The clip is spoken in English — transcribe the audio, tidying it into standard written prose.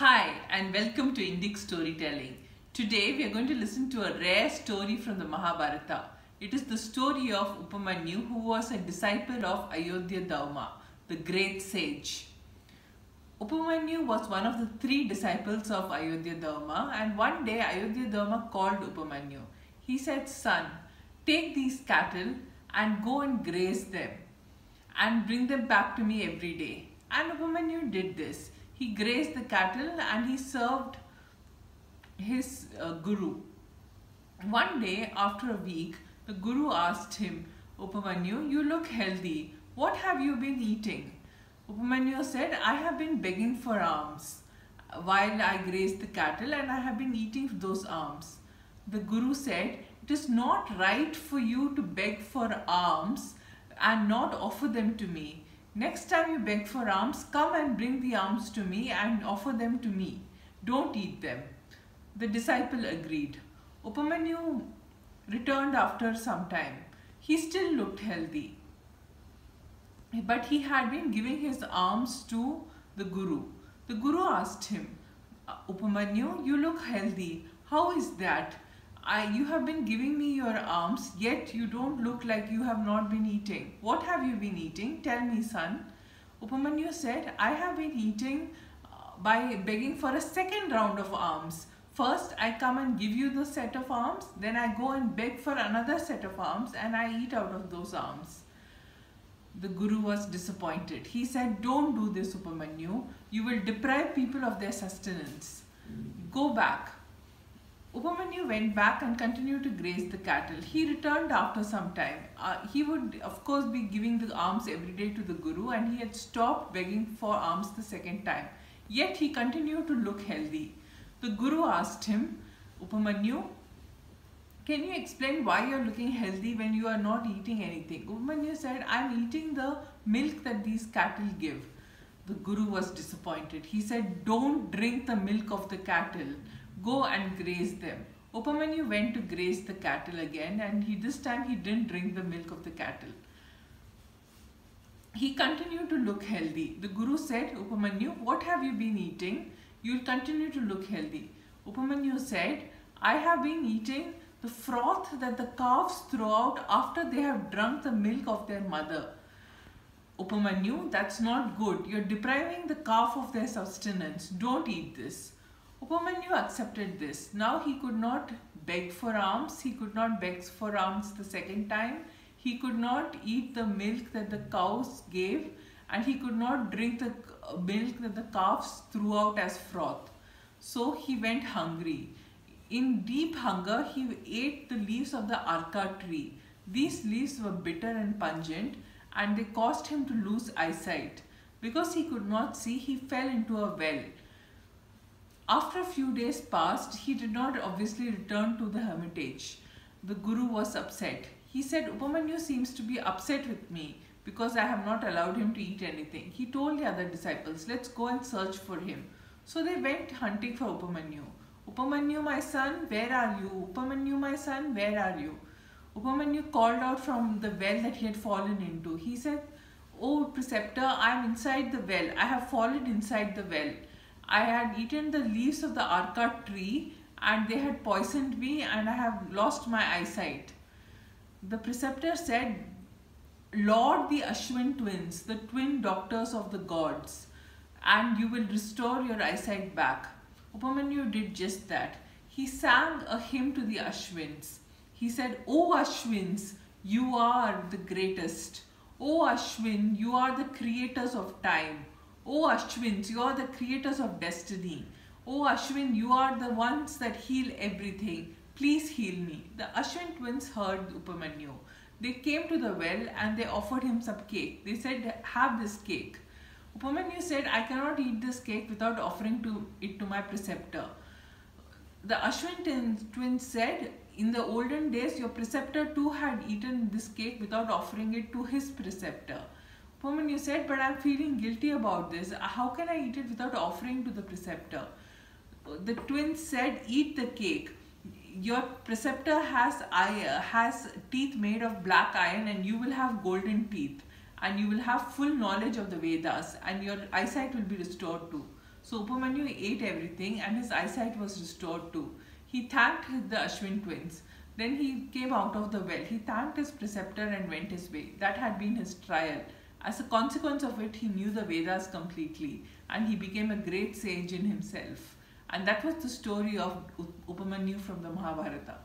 Hi and welcome to Indic Storytelling. Today we are going to listen to a rare story from the Mahabharata. It is the story of Upamanyu, who was a disciple of Ayodhya Dauma, the great sage. Upamanyu was one of the three disciples of Ayodhya Dauma, and one day Ayodhya Dauma called Upamanyu. He said, "Son, take these cattle and go and graze them and bring them back to me every day." And Upamanyu did this. He grazed the cattle and he served his guru. One day, after a week, the guru asked him, "Upamanyu, you look healthy. What have you been eating?" Upamanyu said, "I have been begging for alms while I grazed the cattle, and I have been eating those alms." The guru said, "It is not right for you to beg for alms and not offer them to me. Next time you beg for alms, come and bring the alms to me and offer them to me. Don't eat them." The disciple agreed. Upamanyu returned after some time. He still looked healthy, but he had been giving his alms to the guru. The guru asked him, "Upamanyu, you look healthy. How is that? You have been giving me your alms, yet you don't look like you have not been eating. What have you been eating? Tell me, son." Upamanyu said, "I have been eating by begging for a second round of alms. First, I come and give you the set of alms, then I go and beg for another set of alms, and I eat out of those alms." The guru was disappointed. He said, "Don't do this, Upamanyu. You will deprive people of their sustenance. Go back." Upamanyu went back and continued to graze the cattle. He returned after some time. He would, of course, be giving the alms every day to the guru, and he had stopped begging for alms the second time. Yet he continued to look healthy. The guru asked him, "Upamanyu, can you explain why you are looking healthy when you are not eating anything?" Upamanyu said, "I am eating the milk that these cattle give." The guru was disappointed. He said, "Don't drink the milk of the cattle. Go and graze them." Upamanyu went to graze the cattle again, and this time he didn't drink the milk of the cattle. He continued to look healthy. The guru said, "Upamanyu, what have you been eating? You'll continue to look healthy." Upamanyu said, "I have been eating the froth that the calves throw out after they have drunk the milk of their mother." "Upamanyu, that's not good. You're depriving the calf of their sustenance. Don't eat this." Upamanyu accepted this. Now he could not beg for alms. He could not beg for alms the second time. He could not eat the milk that the cows gave, and he could not drink the milk that the calves threw out as froth. So he went hungry. In deep hunger, he ate the leaves of the arka tree. These leaves were bitter and pungent, and they caused him to lose eyesight. Because he could not see, he fell into a well. After a few days passed, he did not obviously return to the hermitage. The guru was upset. He said, "Upamanyu seems to be upset with me because I have not allowed him to eat anything." He told the other disciples, "Let's go and search for him." So they went hunting for Upamanyu. "Upamanyu, my son, where are you? Upamanyu, my son, where are you?" Upamanyu called out from the well that he had fallen into. He said, "Oh, preceptor, I am inside the well. I have fallen inside the well. I had eaten the leaves of the arka tree, and they had poisoned me, and I have lost my eyesight." The preceptor said, "Lord the Ashwin twins, the twin doctors of the gods, and you will restore your eyesight back." Upamanyu did just that. He sang a hymn to the Ashwins. He said, "O Ashwins, you are the greatest. O Ashwin, you are the creators of time. O Ashwins, you are the creators of destiny. O Ashwin, you are the ones that heal everything. Please heal me." The Ashwin twins heard Upamanyu. They came to the well and they offered him some cake. They said, "Have this cake." Upamanyu said, "I cannot eat this cake without offering it to my preceptor." The Ashwin twins said, "In the olden days, your preceptor too had eaten this cake without offering it to his preceptor." Upamanyu said, "But I'm feeling guilty about this. How can I eat it without offering to the preceptor?" The twins said, "Eat the cake. Your preceptor has teeth made of black iron, and you will have golden teeth, and you will have full knowledge of the Vedas, and your eyesight will be restored too. So Upamanyu ate everything and his eyesight was restored too. He thanked the Ashwin twins. Then he came out of the well. He thanked his preceptor and went his way. That had been his trial. As a consequence of it, he knew the Vedas completely and he became a great sage in himself. And that was the story of Upamanyu from the Mahabharata.